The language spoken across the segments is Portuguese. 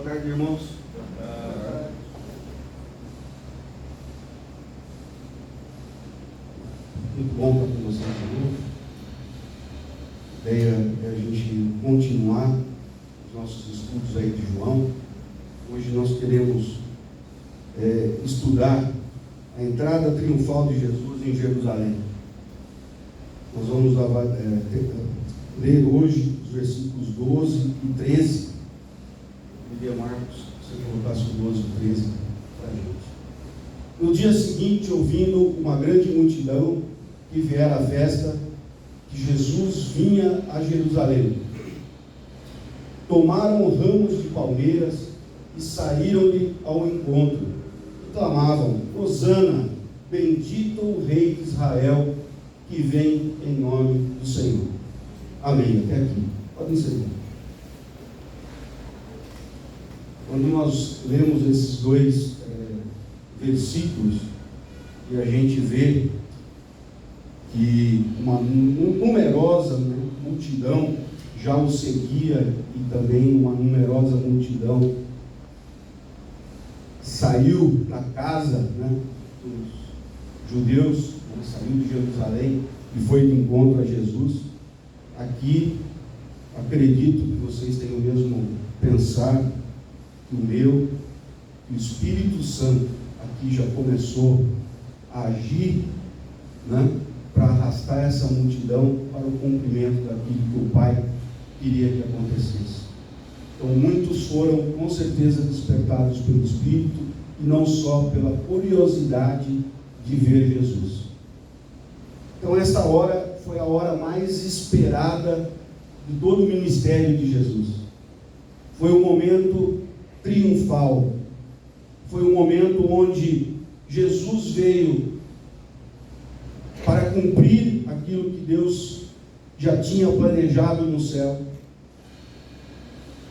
tarde, irmãos. Muito bom estar com vocês de novo. A ideia é a gente continuar os nossos estudos aí de João. Hoje nós queremos estudar a entrada triunfal de Jesus em Jerusalém. Nós vamos ler hoje os versículos 12 e 13. Eu queria, Marcos, que você colocasse o 12 e 13 para a gente. No dia seguinte, ouvindo uma grande multidão que viera à festa, que Jesus vinha a Jerusalém, tomaram ramos de palmeiras e saíram-lhe ao encontro, e clamavam: Hosana, bendito o Rei de Israel, que vem em nome do Senhor. Amém. Até aqui. Podem seguir. Quando nós lemos esses dois versículos, e a gente vê que uma numerosa multidão já o seguia, e também uma numerosa multidão saiu da casa dos judeus, saiu de Jerusalém e foi de encontro a Jesus. Aqui, acredito que vocês tenham o mesmo pensar que o meu, que o Espírito Santo aqui já começou a agir, para arrastar essa multidão para o cumprimento daquilo que o Pai queria que acontecesse. Então, muitos foram com certeza despertados pelo Espírito, e não só pela curiosidade de ver Jesus. Então, esta hora foi a hora mais esperada de todo o ministério de Jesus. Foi um momento triunfal. Foi um momento onde Jesus veio para cumprir aquilo que Deus já tinha planejado no céu.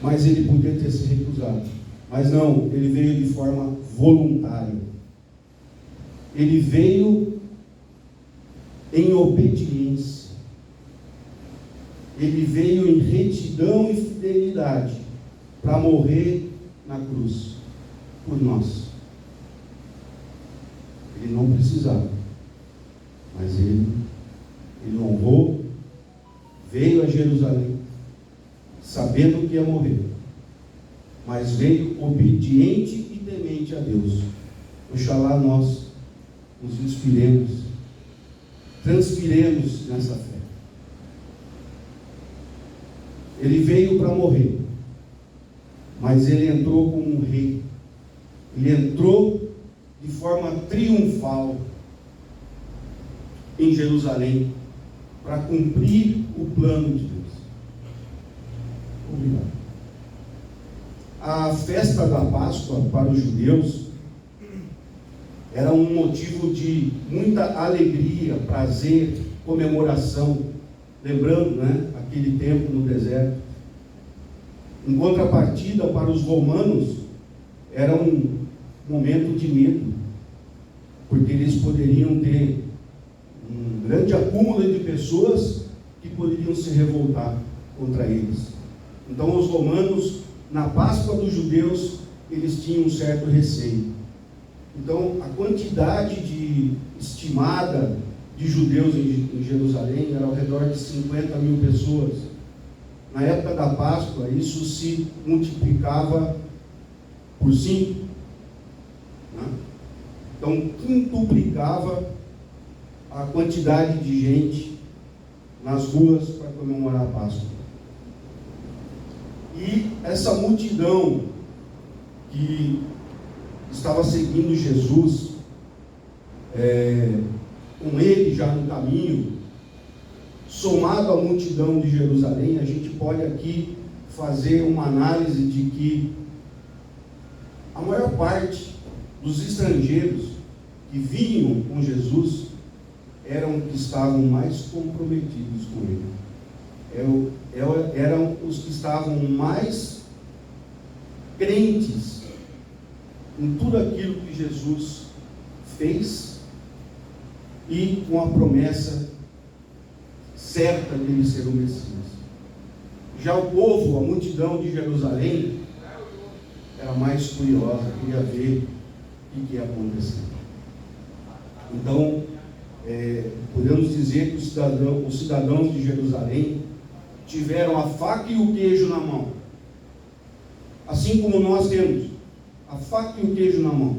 Mas ele podia ter se recusado. Mas não, ele veio de forma voluntária. Ele veio em obediência. Ele veio em retidão e fidelidade para morrer na cruz por nós. Ele não precisava, mas ele honrou, veio a Jerusalém, sabendo que ia morrer, mas veio obediente e temente a Deus. Oxalá nós nos inspiremos, transpiremos nessa fé. Ele veio para morrer, mas ele entrou como um rei. Ele entrou de forma triunfal em Jerusalém para cumprir o plano de Deus. Obrigado. A festa da Páscoa para os judeus era um motivo de muita alegria, prazer, comemoração, lembrando, aquele tempo no deserto. Em contrapartida, para os romanos, era um momento de medo, porque eles poderiam ter um grande acúmulo de pessoas que poderiam se revoltar contra eles. Então, os romanos, na Páscoa dos judeus, eles tinham um certo receio. Então, a quantidade estimada de judeus em Jerusalém era ao redor de 50 mil pessoas. Na época da Páscoa, isso se multiplicava por 5. Então, quintuplicava a quantidade de gente nas ruas para comemorar a Páscoa. E essa multidão que estava seguindo Jesus, com ele já no caminho, somado à multidão de Jerusalém, a gente pode aqui fazer uma análise de que a maior parte dos estrangeiros que vinham com Jesus eram que estavam mais comprometidos com ele. Eram os que estavam mais crentes em tudo aquilo que Jesus fez e com a promessa certa de ele ser o Messias. Já o povo, a multidão de Jerusalém, era mais curiosa, queria ver o que ia acontecer. Então, podemos dizer que os cidadãos de Jerusalém tiveram a faca e o queijo na mão, assim como nós temos a faca e o queijo na mão,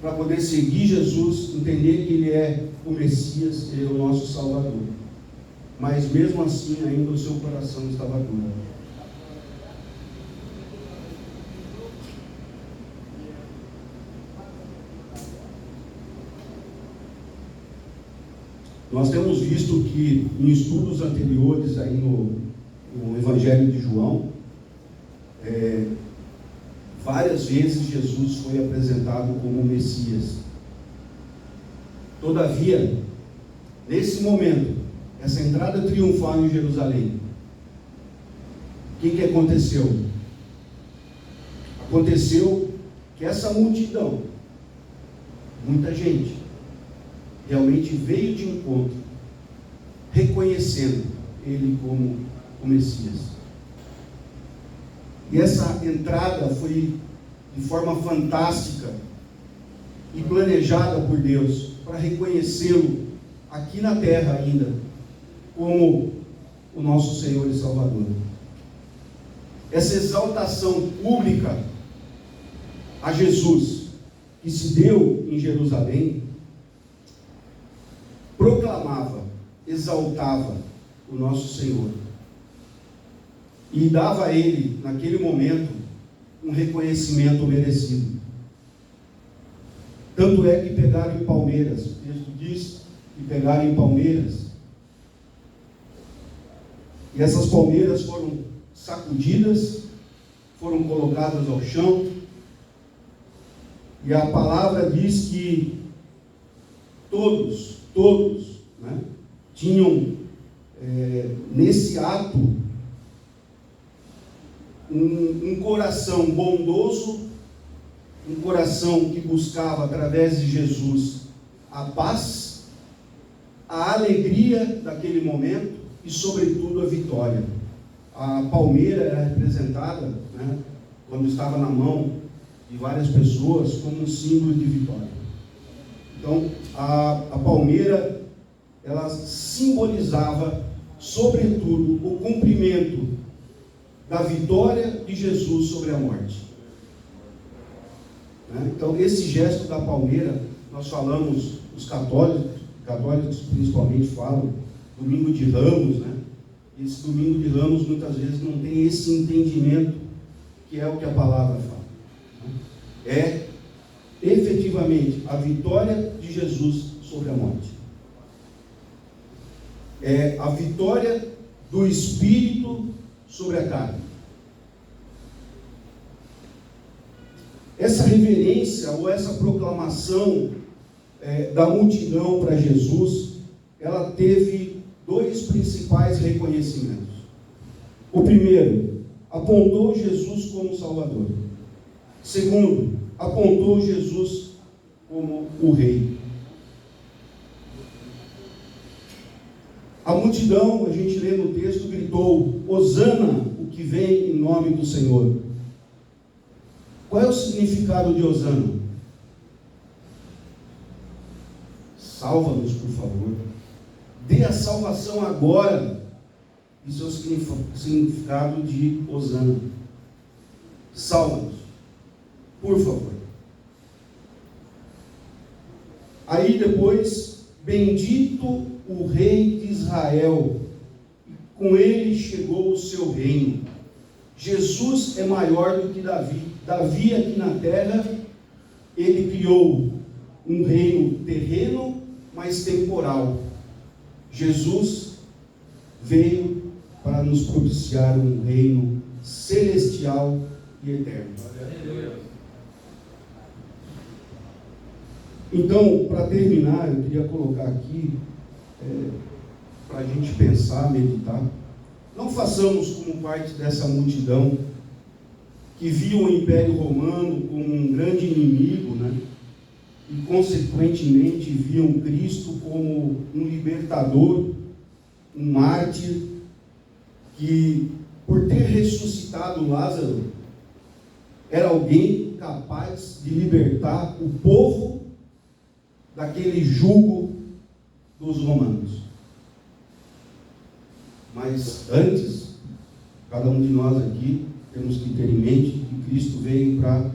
para poder seguir Jesus, entender que Ele é o Messias, Ele é o nosso Salvador. Mas mesmo assim, ainda o seu coração estava duro. Nós temos visto que em estudos anteriores aí no Evangelho de João, várias vezes Jesus foi apresentado como Messias. Todavia, nesse momento, essa entrada triunfal em Jerusalém, o que aconteceu? Aconteceu que essa multidão, muita gente, realmente veio de encontro, reconhecendo Ele como o Messias. E essa entrada foi de forma fantástica e planejada por Deus, para reconhecê-lo aqui na terra ainda, como o nosso Senhor e Salvador. Essa exaltação pública a Jesus, que se deu em Jerusalém, proclamava, exaltava o nosso Senhor e dava a Ele, naquele momento, um reconhecimento merecido. Tanto é que pegaram em palmeiras, o texto diz que pegaram em palmeiras, e essas palmeiras foram sacudidas, foram colocadas ao chão, e a palavra diz que todos, né, tinham nesse ato um coração bondoso, um coração que buscava através de Jesus a paz, a alegria daquele momento e sobretudo a vitória. A palmeira era representada, né, quando estava na mão de várias pessoas, como um símbolo de vitória. Então, a palmeira, ela simbolizava, sobretudo, o cumprimento da vitória de Jesus sobre a morte. Então, esse gesto da palmeira, nós falamos, os católicos principalmente falam, domingo de Ramos, né? Esse domingo de Ramos, muitas vezes, não tem esse entendimento, que é o que a palavra fala. É efetivamente a vitória de Jesus sobre a morte. É a vitória do Espírito sobre a carne. Essa reverência ou essa proclamação da multidão para Jesus, ela teve dois principais reconhecimentos. O primeiro, apontou Jesus como Salvador. Segundo, apontou Jesus como o Rei. A multidão, a gente lê no texto, gritou: Hosana, o que vem em nome do Senhor. Qual é o significado de Hosana? Salva-nos, por favor. Dê a salvação agora. Isso é o significado de Hosana. Salva-nos, por favor. Aí depois, bendito o Rei de Israel, e com ele chegou o seu reino. Jesus é maior do que Davi. Davi aqui na terra, ele criou um reino terreno, mas temporal. Jesus veio para nos propiciar um reino celestial e eterno. Então, para terminar, eu queria colocar aqui, para a gente pensar, meditar. Não façamos como parte dessa multidão que via o Império Romano como um grande inimigo, né? E consequentemente viam Cristo como um libertador, um mártir, que por ter ressuscitado Lázaro, era alguém capaz de libertar o povo daquele jugo dos romanos. Mas antes, cada um de nós aqui temos que ter em mente que Cristo veio para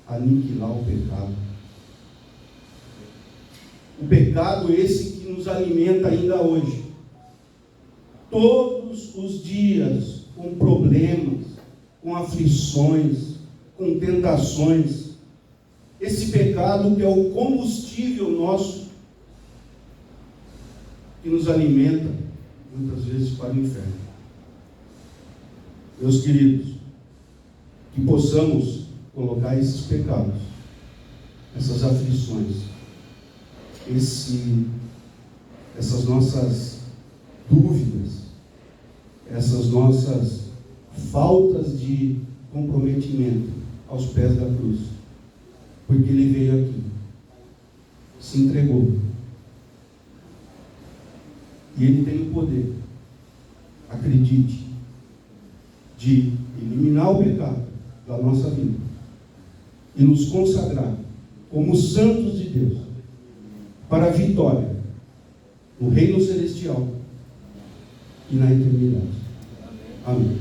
aniquilar o pecado. O pecado esse que nos alimenta ainda hoje. Todos os dias, com problemas, com aflições, com tentações. Esse pecado que é o combustível nosso, que nos alimenta, muitas vezes, para o inferno. Meus queridos, que possamos colocar esses pecados, essas aflições, essas nossas dúvidas, essas nossas faltas de comprometimento aos pés da cruz, porque Ele veio aqui, se entregou, e Ele tem o poder, acredite, de eliminar o pecado da nossa vida e nos consagrar como santos de Deus para a vitória no reino celestial e na eternidade. Amém.